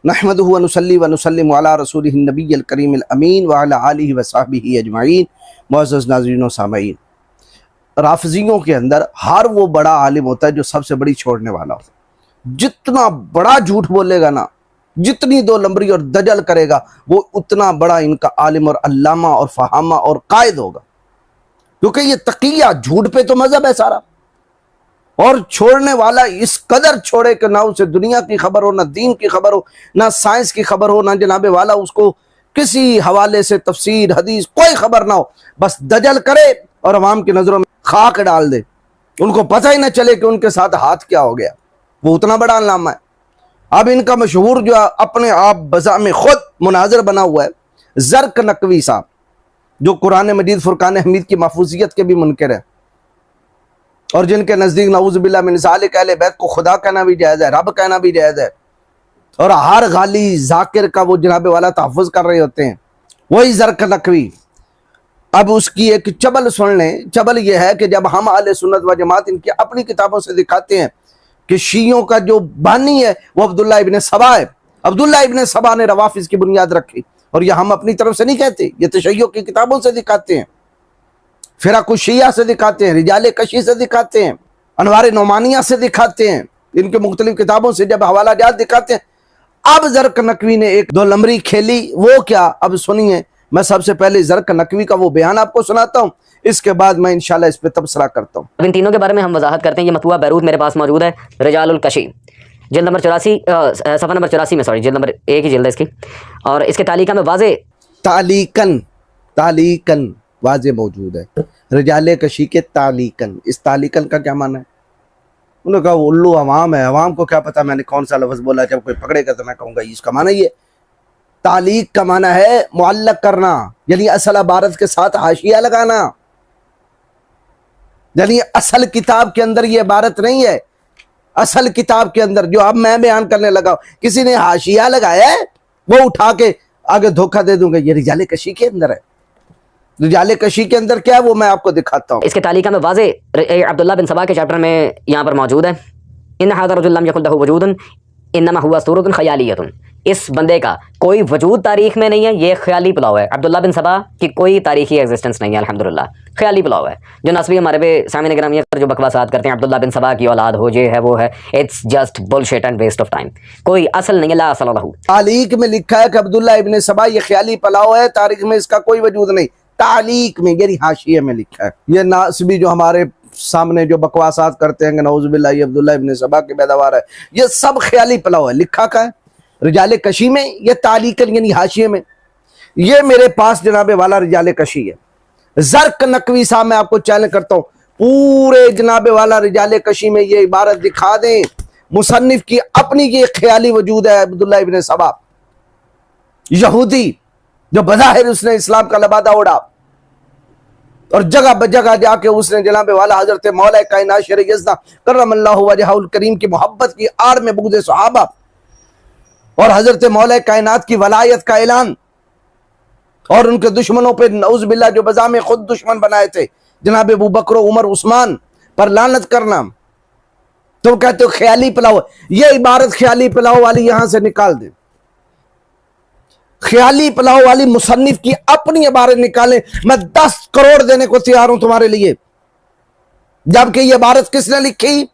نحمدہ و نصلی و نسلم علی رسولہ النبی الکریم الامین وعلی آلہ و صحبہ اجمعین۔ معزز ناظرین و سامعین، رافضیوں کے اندر ہر وہ بڑا عالم ہوتا ہے جو سب سے بڑی چھوڑنے والا ہوتا ہے۔ جتنا بڑا جھوٹ بولے گا نا، جتنی دو لمبری اور دجل کرے گا، وہ اتنا بڑا ان کا عالم اور علامہ اور فہامہ اور قائد ہوگا، کیونکہ یہ تقیہ جھوٹ پہ تو مذہب ہے سارا۔ اور چھوڑنے والا اس قدر چھوڑے کہ نہ اسے دنیا کی خبر ہو، نہ دین کی خبر ہو، نہ سائنس کی خبر ہو، نہ جناب والا اس کو کسی حوالے سے تفسیر حدیث کوئی خبر نہ ہو، بس دجل کرے اور عوام کی نظروں میں خاک ڈال دے، ان کو پتہ ہی نہ چلے کہ ان کے ساتھ ہاتھ کیا ہو گیا۔ وہ اتنا بڑا علامہ ہے۔ اب ان کا مشہور جو اپنے آپ بزعم خود مناظر بنا ہوا ہے زرق نقوی صاحب، جو قرآن مجید فرقان حمید کی محفوظیت کے بھی منکر ہے، اور جن کے نزدیک نعوذ باللہ من ذالک اہل بیت کو خدا کہنا بھی جائز ہے، رب کہنا بھی جائز ہے، اور ہر غالی ذاکر کا وہ جناب والا تحفظ کر رہے ہوتے ہیں، وہی زرق نقوی۔ اب اس کی ایک چبل سن لیں۔ چبل یہ ہے کہ جب ہم اہل سنت و جماعت ان کی اپنی کتابوں سے دکھاتے ہیں کہ شیعوں کا جو بانی ہے وہ عبداللہ ابن سبا ہے، عبداللہ ابن سبا نے روافظ کی بنیاد رکھی، اور یہ ہم اپنی طرف سے نہیں کہتے، یہ تشیع کی کتابوں سے دکھاتے ہیں، فرق الشیعہ سے دکھاتے ہیں، رجال کشی سے دکھاتے ہیں، انوار نعمانیہ سے دکھاتے ہیں، ان کے مختلف کتابوں سے جب حوالہ جات دکھاتے ہیں۔ اب زرق نقوی نے ایک دو لمبری کھیلی، وہ کیا؟ اب سنیے، میں سب سے پہلے زرق نقوی کا وہ بیان آپ کو سناتا ہوں، اس کے بعد میں انشاءاللہ اس پہ تبصرہ کرتا ہوں۔ ان تینوں کے بارے میں ہم وضاحت کرتے ہیں۔ یہ مطبوعہ بیروت میرے پاس موجود ہے، رجال الکشی، جلد نمبر 84، صفحہ نمبر 84 میں، سوری جلد نمبر 1 ہی جلد ہے اس کی، اور اس کے تعلیقہ میں واضح تعلیقاً واضح موجود ہے، رجال کشی کے تعلیقاً۔ اس تعلیقاً کا کیا معنی ہے؟ انہوں نے کہا وہ الو عوام ہے، عوام کو کیا پتا میں نے کون سا لفظ بولا، جب کوئی پکڑے گا تو میں کہوں گا اس کا معنی یہ۔ تعلیق کا معنی ہے معلق کرنا، یعنی اصل عبارت کے ساتھ حاشیہ لگانا، یعنی اصل کتاب کے اندر یہ عبارت نہیں ہے۔ اصل کتاب کے اندر جو اب میں بیان کرنے لگا کسی نے حاشیہ لگایا ہے، وہ اٹھا کے آگے دھوکہ دے دوں گا یہ رجال کشی کے اندر ہے۔ رجال کشی کے اندر کیا ہے وہ میں آپ کو دکھاتا ہوں۔ اس کے تعلیقہ میں واضح عبداللہ بن سبا کے چیپٹر میں یہاں پر موجود ہے، ان ھذا الرجل لم یکن لہ وجود انما هو صورۃ خیالیۃ، اس بندے کا کوئی وجود تاریخ میں نہیں ہے، یہ خیالی پلاؤ ہے۔ عبداللہ بن سبا کی کوئی تاریخی ایگزسٹنس نہیں ہے، الحمدللہ خیالی پلاؤ ہے۔ جو نسبی ہمارے پہ سامعین گرامی جو بکواسات کرتے ہیں عبداللہ بن سبا کی اولاد ہو، یہ ہے وہ ہے، it's just bullshit and waste of time, کوئی اصل نہیں ہے، لا اصل لہ۔ تعلیق میں لکھا ہے کہ عبداللہ ابن سبا یہ خیالی پلاؤ ہے، تاریخ میں اس کا کوئی وجود نہیں۔ تعلیق میں یعنی حاشیے میں لکھا ہے۔ یہ ناسبی جو ہمارے سامنے جو بکواسات کرتے ہیں کہ نعوذ باللہ یہ عبداللہ ابن سبا کے پیداوار ہے، یہ سب خیالی پلاؤ ہے۔ لکھا کا ہے رجال کشی میں، یہ تعلیقاً یعنی حاشیے میں۔ یہ میرے پاس جناب والا رجال کشی ہے۔ زرق نقوی صاحب میں آپ کو چیلنج کرتا ہوں، پورے جناب والا رجال کشی میں یہ عبارت دکھا دیں، مصنف کی اپنی یہ خیالی وجود ہے عبداللہ ابن سبا یہودی، جو بظاہر اس نے اسلام کا لبادہ اوڑا، اور جگہ بجگہ جا کے اس نے جناب والا حضرت مولا کائنات شیر یزدہ کرم اللہ وجہہ الکریم کی محبت کی آڑ میں بغض صحابہ اور حضرت مولا کائنات کی ولایت کا اعلان، اور ان کے دشمنوں پہ نعوذ باللہ جو بزعم خود دشمن بنائے تھے جناب ابو بکر و عمر عثمان پر لعنت کرنا، تم کہتے ہو خیالی پلاؤ۔ یہ عبارت خیالی پلاؤ والی یہاں سے نکال دیں، خیالی پلاؤ والی مصنف کی اپنی عبارت نکالیں، میں 10 کروڑ دینے کو تیار ہوں تمہارے لیے۔ جبکہ یہ عبارت کس نے لکھی؟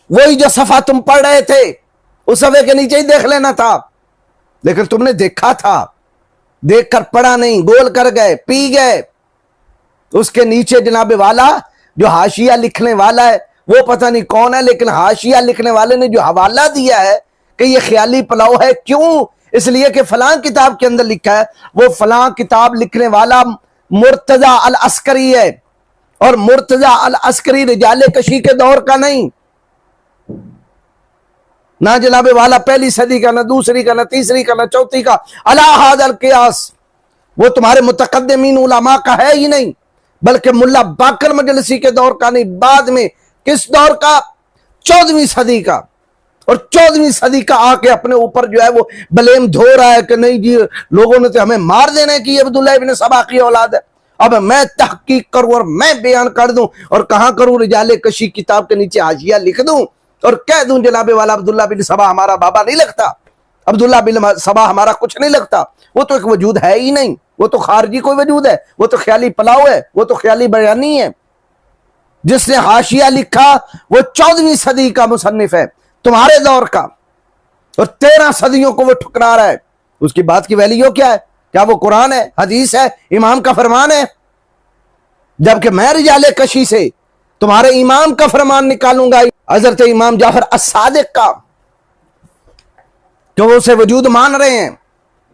وہی جو صفحہ تم پڑھ رہے تھے، اس صفحے کے نیچے ہی دیکھ لینا تھا، لیکن تم نے دیکھا تھا، دیکھ کر پڑھا نہیں، گول کر گئے، پی گئے۔ اس کے نیچے جناب والا جو حاشیہ لکھنے والا ہے وہ پتہ نہیں کون ہے، لیکن حاشیہ لکھنے والے نے جو حوالہ دیا ہے کہ یہ خیالی پلاؤ ہے، کیوں؟ اس لیے کہ فلاں کتاب کے اندر لکھا ہے، وہ فلاں کتاب لکھنے والا مرتضی العسکری ہے، اور مرتضی العسکری رجال کشی کے دور کا نہیں، نہ جناب والا پہلی صدی کا، نہ دوسری کا، نہ تیسری کا، نہ چوتھی کا، علی ھذا القیاس، وہ تمہارے متقدمین علماء کا ہے ہی نہیں، بلکہ ملا باقر مجلسی کے دور کا نہیں، بعد میں کس دور کا؟ 14ویں صدی کا۔ اور 14ویں صدی کا آ کے اپنے اوپر جو ہے وہ بلیم دھو رہا ہے کہ نہیں جی لوگوں نے تو ہمیں مار دینا ہے کہ یہ عبداللہ ابن سبا کی اولاد ہے۔ اب میں تحقیق کروں اور میں بیان کر دوں، اور کہاں کروں؟ رجال کشی کتاب کے نیچے حاشیہ لکھ دوں اور کہہ دوں جناب والا عبداللہ بن سبا ہمارا بابا نہیں لگتا، عبداللہ بن سبا ہمارا کچھ نہیں لگتا، وہ تو ایک وجود ہے ہی نہیں، وہ تو خارجی کوئی وجود ہے، وہ تو خیالی پلاؤ ہے، وہ تو خیالی بیانی ہے۔ جس نے حاشیہ لکھا وہ 14ویں صدی کا مصنف ہے، تمہارے دور کا، اور 13 صدیوں کو وہ ٹھکرا رہا ہے۔ اس کی بات کی ویلیو کیا ہے؟ کیا وہ قرآن ہے، حدیث ہے، امام کا فرمان ہے؟ جبکہ میں رجال کشی سے تمہارے امام کا فرمان نکالوں گا، حضرت امام جعفر الصادق کا، کہ وہ اسے وجود مان رہے ہیں،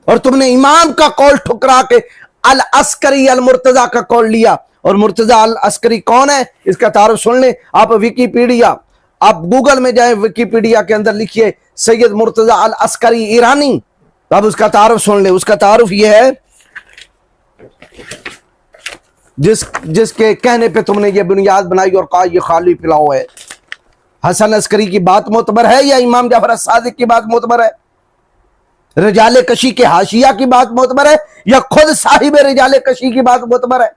اور تم نے امام کا قول ٹھکرا کے العسکری المرتضی کا قول لیا۔ اور مرتضی العسکری کون ہے اس کا تعارف سن لیں آپ۔ ویکیپیڈیا، آپ گوگل میں جائیں، ویکیپیڈیا کے اندر لکھیے سید مرتضی العسکری ایرانی، اب اس کا تعارف سن لیں۔ اس کا تعارف یہ ہے جس کے کہنے پہ تم نے یہ بنیاد بنائی اور کہا یہ خالی پلاؤ ہے۔ حسن عسکری کی بات معتبر ہے یا امام جعفر الصادق کی بات معتبر ہے؟ رجال کشی کے حاشیہ کی بات معتبر ہے یا خود صاحب رجال کشی کی بات معتبر ہے؟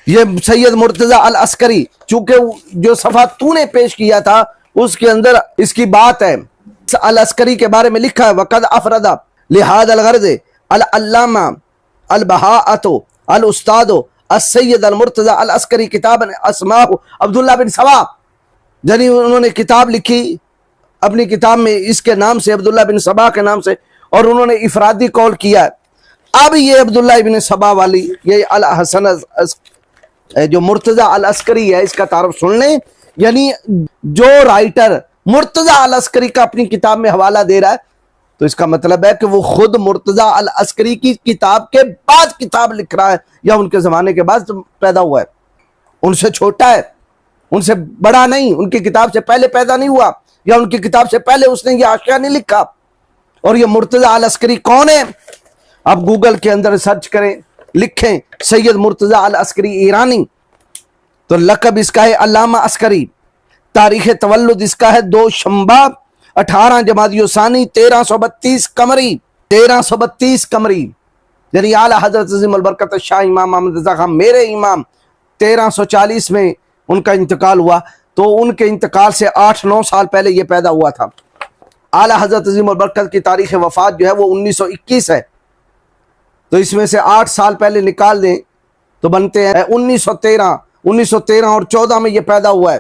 یہ سید مرتضی العسکری، چونکہ جو صفحہ تو نے پیش کیا تھا اس کے اندر اس کی بات ہے، العسکری کے بارے میں لکھا ہے وقد افرد لحاظ الغرض العلامہ البہاءۃ الاستاد السید المرتضی العسکری کتاب اسماء عبداللہ بن سبا، یعنی انہوں نے کتاب لکھی اپنی کتاب میں اس کے نام سے، عبداللہ بن سبا کے نام سے، اور انہوں نے افرادی قول کیا ہے۔ اب یہ عبداللہ بن سبا والی یہ الحسن جو مرتضی العسکری ہے اس کا تعارف سن لیں، یعنی جو رائٹر مرتضی العسکری کا اپنی کتاب میں حوالہ دے رہا ہے تو اس کا مطلب ہے کہ وہ خود مرتضی العسکری کی کتاب کے بعد کتاب لکھ رہا ہے، یا ان کے زمانے کے بعد پیدا ہوا ہے، ان سے چھوٹا ہے، ان سے بڑا نہیں، ان کی کتاب سے پہلے پیدا نہیں ہوا، یا ان کی کتاب سے پہلے اس نے یہ حاشیہ نہیں لکھا۔ اور یہ مرتضی العسکری کون ہے؟ آپ گوگل کے اندر سرچ کریں، لکھیں سید مرتضی العسکری ایرانی، تو لقب اس کا ہے علامہ عسکری، تاریخ تولد اس کا ہے 2 شنبہ 18 جمادی الثانی 1332 قمری، 1332 قمری، یعنی اعلیٰ حضرت عظیم البرکت شاہ امام محمد رضا خان میرے امام 1340 میں ان کا انتقال ہوا، تو ان کے انتقال سے 8-9 سال پہلے یہ پیدا ہوا تھا۔ اعلیٰ حضرت عظیم البرکت کی تاریخ وفات جو ہے وہ 1921 ہے، تو اس میں سے 8 سال پہلے نکال دیں تو بنتے ہیں 1913 اور 14 میں یہ پیدا ہوا ہے،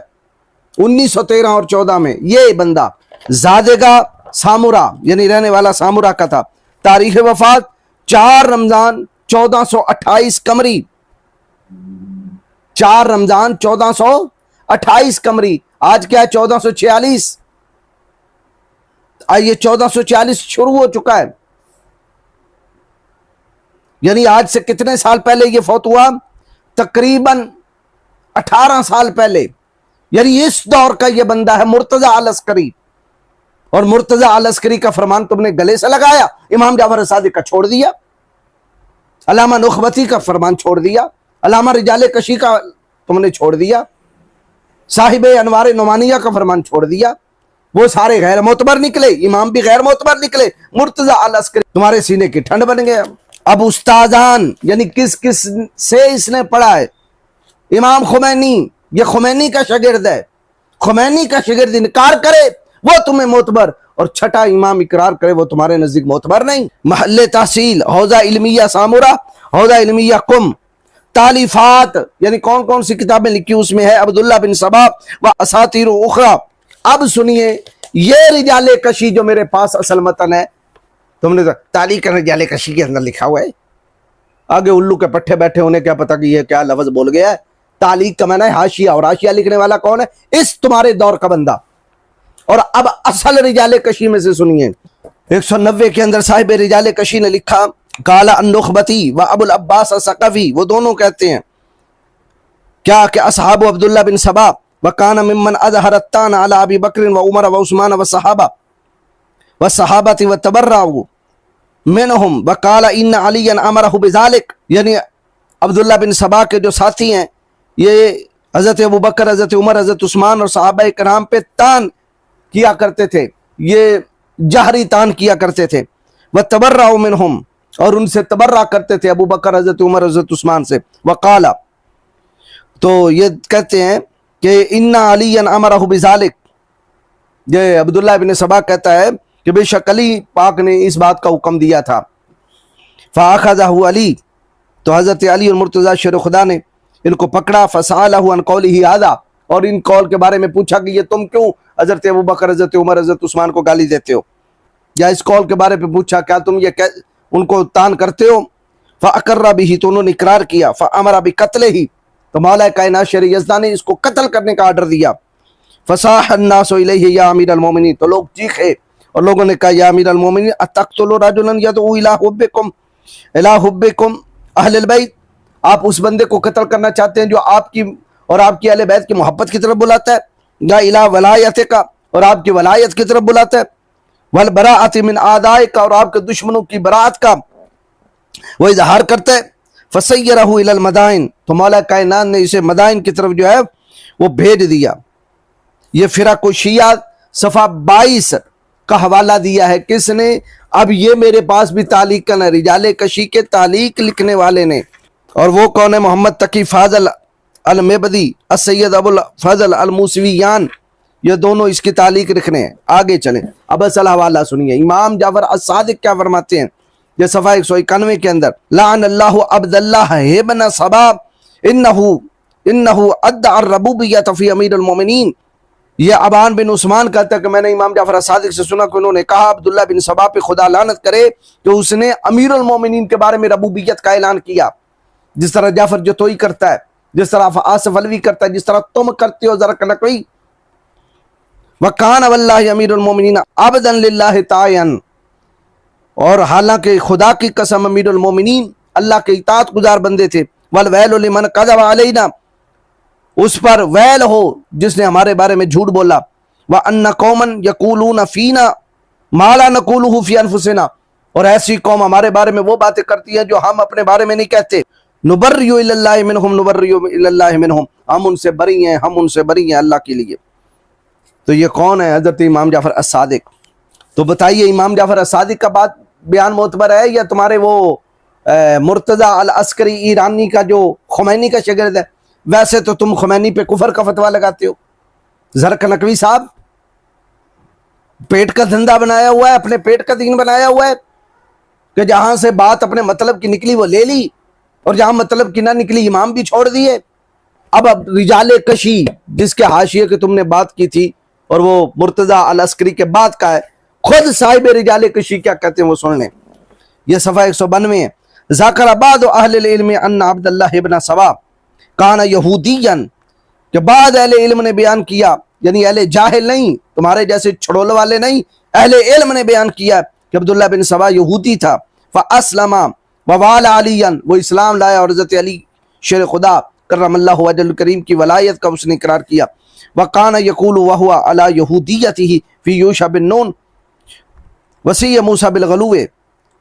1913 اور 14 میں یہ بندہ زادگا سامورا، یعنی رہنے والا سامورا کا تھا۔ تاریخ وفات 4 رمضان 1428 قمری، 4 رمضان 1428 قمری، آج کیا ہے 1446، یہ 1446 شروع ہو چکا ہے، یعنی آج سے کتنے سال پہلے یہ فوت ہوا؟ تقریباً 18 سال پہلے، یعنی اس دور کا یہ بندہ ہے مرتضی العسکری۔ اور مرتضی العسکری کا فرمان تم نے گلے سے لگایا، امام جعفر الصادق کا چھوڑ دیا، علامہ نخبتی کا فرمان چھوڑ دیا، علامہ رجال کشی کا تم نے چھوڑ دیا، صاحب انوار نعمانیہ کا فرمان چھوڑ دیا، وہ سارے غیر معتبر نکلے، امام بھی غیر معتبر نکلے، مرتضی العسکری تمہارے سینے کی ٹھنڈ بن گیا۔ اب استادان یعنی کس کس سے اس نے پڑھا ہے؟ امام خمینی، یہ خمینی کا شاگرد ہے، خمینی کا شاگرد انکار کرے وہ تمہیں معتبر، اور چھٹا امام اقرار کرے وہ تمہارے نزدیک معتبر نہیں۔ محل تحصیل حوزہ علمیہ سامورا، حوزہ علمیہ قم، تالیفات یعنی کون کون سی کتابیں لکھی اس میں ہے عبداللہ بن سبا و اساطیر اخرى۔ اب سنیے یہ رجال کشی جو میرے پاس اصل متن ہے، تم نے تعلیق رجال کشی کے اندر لکھا ہوا ہے، آگے الو کے پٹھے بیٹھے ہونے کیا پتہ کہ یہ کیا لفظ بول گیا ہے۔ تعلیق کا معنی ہے حاشیہ، اور حاشیہ لکھنے والا کون ہے؟ اس تمہارے دور کا بندہ۔ اور اب اصل رجال کشی میں سے سنیے، 190 کے اندر صاحب رجال کشی نے لکھا قال النخبتی و ابو العباس الثقفی، وہ دونوں کہتے ہیں کیا کہ اصحاب عبداللہ بن سبا وکان ممن اظہر الطعن علی ابی بکر و عمر و عثمان و صحابہ و تبرعوا منہم وقال ان علی امرہ بذالک، یعنی عبداللہ بن سبا کے جو ساتھی ہیں یہ حضرت ابو بکر، حضرت عمر، حضرت عثمان اور صحابہ کرام پہ تان کیا کرتے تھے، یہ جہری تان کیا کرتے تھے، وتبرعوا منہم، اور ان سے تبرع کرتے تھے ابو بکر، حضرت عمر، حضرت عثمان سے۔ وقال، تو یہ کہتے ہیں کہ انا علی امرہ بذالک، یہ عبداللہ ابن سبا کہتا ہے کہ بے شک علی پاک نے اس بات کا حکم دیا تھا. فاخذہ علی، تو حضرت علی اور مرتضیٰ شیر خدا نے ان کو پکڑا. فسألہ عن قولہ ھذا، اور ان قول کے بارے میں پوچھا کہ یہ تم کیوں حضرت ابوبکر، حضرت عمر، حضرت عثمان کو گالی دیتے ہو، یا اس قول کے بارے میں پوچھا کیا تم یہ ان کو تان کرتے ہو. فاقر بہ، تو انہوں نے اقرار کیا. فامر بقتلہ، تو مولا کائنات شیر یزدان نے اس کو قتل کرنے کا آرڈر دیا. فصاح الناس الیہ یا امیر المومنین، تو لوگ چیخے اور لوگوں نے کہا یا امیر المومنین اتقتلوا رجلا یدعو الی حبکم اہل البیت، آپ اس بندے کو قتل کرنا چاہتے ہیں جو آپ کی اور آپ کی اہل بیت کی محبت کی طرف بلاتا ہے، یا الی ولایتک، اور آپ کی ولایت کی طرف بلاتا ہے، والبراءۃ من اعدائک، اور آپ کے دشمنوں کی براءت کا وہ اظہار کرتا ہے. فسیرہ الی المدائن، تو مولا کائنات نے اسے مدائن کی طرف جو ہے وہ بھیج دیا. یہ فرق و شیعہ صفحہ 22 کا حوالہ دیا ہے. کس نے؟ اب یہ میرے پاس بھی تعلیق کا رجال کشی کے تعلیق لکھنے والے نے، اور وہ کون ہے؟ محمد تقی فاضل المبدی، السید ابو الفضل الموسویان، یہ دونوں اس کی تعلیق لکھنے ہیں. آگے چلیں، اب اصل حوالہ سنیے. امام جعفر الصادق کیا فرماتے ہیں؟ یہ صفحہ 191 کے اندر، لعن اللہ عبداللہ ابن سبا انہ ادعى الربوبیۃ فی امیر المومنین. یہ ابان بن عثمان کہتا ہے کہ میں نے امام جعفر صادق سے سنا کہ انہوں نے کہا عبداللہ بن سبا پہ خدا لعنت کرے کہ اس نے امیر المومنین کے بارے میں ربوبیت کا اعلان کیا، جس طرح جعفر جتوئی کرتا ہے، جس طرح آصف علوی کرتا ہے، جس طرح تم کرتے ہو زرق نقوی. وَكَانَ وَاللَّهِ امیر المومنین عبدا للہ تعین، اور حالانکہ خدا کی قسم امیر المومنین اللہ کے اطاعت گزار بندے تھے. وَالْوَيْلُ لِمَنْ كَذَبَ عَلَيْنَا، اس پر ویل ہو جس نے ہمارے بارے میں جھوٹ بولا. وَأَنَّ قَوْمًا يَقُولُونَ فِينَا مَا لَا نَقُولُهُ فِي أَنفُسِنَا، اور ایسی قوم ہمارے بارے میں وہ باتیں کرتی ہیں جو ہم اپنے بارے میں نہیں کہتے. نُبَرِّئُ إِلَى اللَّهِ مِنْهُمْ نُبَرِّئُ إِلَى اللَّهِ مِنْهُمْ، ہم ان سے بری ہیں، ہم ان سے بری ہیں اللہ کے لیے. تو یہ کون ہے؟ حضرت امام جعفر الصادق. تو بتائیے امام جعفر الصادق کا بات بیان معتبر ہے یا تمہارے وہ مرتضیٰ العسکری ایرانی کا جو خمینی کا شاگرد ہے؟ ویسے تو تم خمینی پہ کفر کا فتویٰ لگاتے ہو. زرق نقوی صاحب پیٹ کا دھندا بنایا ہوا ہے، اپنے پیٹ کا دین بنایا ہوا ہے کہ جہاں سے بات اپنے مطلب کی نکلی وہ لے لی، اور جہاں مطلب کی نہ نکلی امام بھی چھوڑ دیے. اب رجال کشی جس کے حاشیے کی تم نے بات کی تھی اور وہ مرتضیٰ العسکری کے بعد کا ہے، خود صاحب رجال کشی کیا کہتے ہیں وہ سن لیں. یہ صفحہ 192 ہے. ذکر بعض اہل العلم ان عبداللہ ابن سبا کان یہودیاً، کہ بعد اہل علم نے بیان کیا، یعنی اہل جاہل نہیں، تمہارے جیسے چھڑول والے نہیں، اہل علم نے بیان کیا کہ عبداللہ بن سبا یہودی تھا. فاسلم ووال علیاً، وہ اسلام لایا اور حضرت علی شیر خدا کرم اللہ وجہ الکریم کی ولایت کا اس نے اقرار کیا. وکان یقول وہو علی یہودیتہ فی یوشع بن نون وصی موسیٰ بالغلو،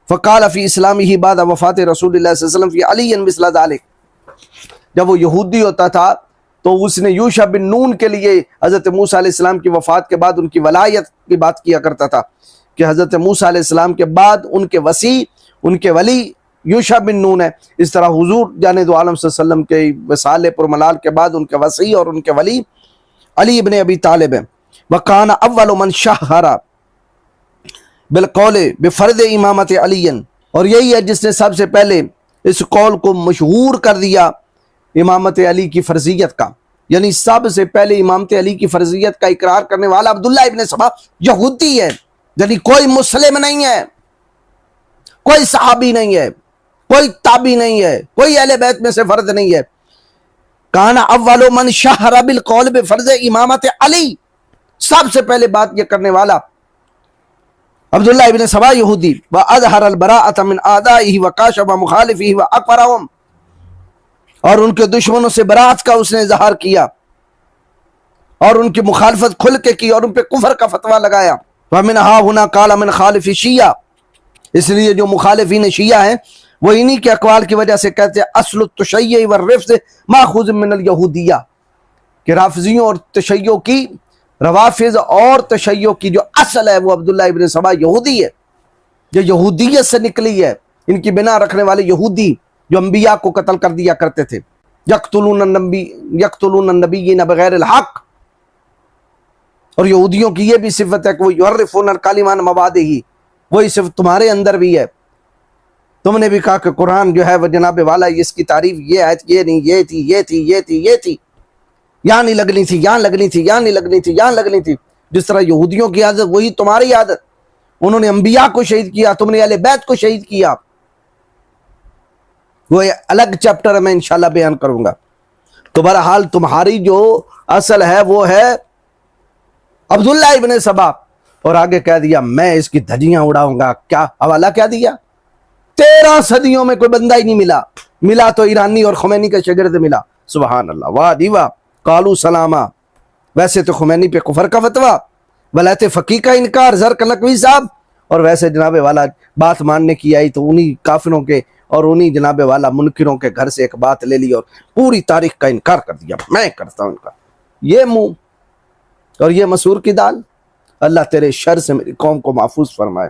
فقال فی اسلامہ بعد وفات رسول اللہ صلی اللہ علیہ وسلم فی علی مثل ذلک. جب وہ یہودی ہوتا تھا تو اس نے یوشع بن نون کے لیے حضرت موسیٰ علیہ السلام کی وفات کے بعد ان کی ولایت کی بات کیا کرتا تھا کہ حضرت موسیٰ علیہ السلام کے بعد ان کے وصی، ان کے ولی یوشع بن نون ہے. اس طرح حضور جانے دو عالم صلی اللہ علیہ وسلم کے وصال پر ملال کے بعد ان کے وصی اور ان کے ولی علی ابن ابی طالب ہے. وکان اول من شہر بالقول بفرض امامت علی، اور یہی ہے جس نے سب سے پہلے اس قول کو مشہور کر دیا امامت علی کی فرضیت کا. یعنی سب سے پہلے امامت علی کی فرضیت کا اقرار کرنے والا عبداللہ ابن سبا یہودی ہے. یعنی کوئی مسلم نہیں ہے، کوئی صحابی نہیں ہے، کوئی تابعی نہیں ہے، کوئی اہل بیت میں سے فرد نہیں ہے. کان اول من شہر بالقول بفرض امامت علی، سب سے پہلے بات یہ کرنے والا عبداللہ ابن سبا یہودی. وَأَظْهَرَ الْبَرَاءَةَ مِنْ آدَائِهِ وَكَاشَفَ مُخَالِفِهِ وَأَكْفَرَهُمْ، اور ان کے دشمنوں سے برات کا اس نے اظہار کیا اور ان کی مخالفت کھل کے کی اور ان پہ کفر کا فتویٰ لگایا. وَمِنْهَا هُنَا قَالَ مِنْ خَالِفِ شِیعہ، اس لیے جو مخالفین شیعہ ہیں وہ انہی کے اقوال کی وجہ سے کہتے ہیں اصل التشیع والرفض ماخوذ من الیہودیہ، کہ رافضیوں اور تشیع کی، روافض اور تشیع کی جو اصل ہے وہ عبداللہ ابن سبا یہودی ہے، جو یہودیت سے نکلی ہے. ان کی بنا رکھنے والے یہودی جو انبیاء کو قتل کر دیا کرتے تھے. یقتلون النبیین بغیر الحق. اور یہودیوں کی یہ بھی صفت ہے کہ وہ یحرفون الکلم عن مواضعہ، وہی صفت تمہارے اندر بھی ہے. تم نے بھی کہا کہ قرآن جو ہے وہ جناب والا اس کی تعریف یہ آیت یہ نہیں، یہ تھی یہ تھی یہ تھی یہ تھی، یہاں نہیں لگنی تھی یہاں لگنی تھی یہاں نہیں لگنی تھی یہاں لگنی تھی. جس طرح یہودیوں کی عادت وہی تمہاری عادت. انہوں نے انبیاء کو شہید کیا، تم نے اہل بیت کو شہید کیا. وہ الگ چیپٹر میں انشاءاللہ بیان کروں گا. تو بہرحال تمہاری جو اصل ہے وہ ہے عبداللہ ابن سبا. اور آگے کہہ دیا میں اس کی دھجیاں اڑاؤں گا. کیا حوالہ کیا دیا؟ 13 صدیوں میں کوئی بندہ ہی نہیں ملا تو ایرانی اور خمینی کا شاگرد ملا. سبحان اللہ، واہ دی واہ. قالو سلامہ. ویسے تو خمینی پہ کفر کا فتویٰ، ولایت فقیہ کا انکار زرق نقوی صاحب، اور ویسے جناب والا بات ماننے کی آئی تو انہی کافروں کے اور انہی جناب والا منکروں کے گھر سے ایک بات لے لی اور پوری تاریخ کا انکار کر دیا. میں کرتا ہوں ان کا یہ منہ اور یہ مسور کی دال. اللہ تیرے شر سے میری قوم کو محفوظ فرمائے.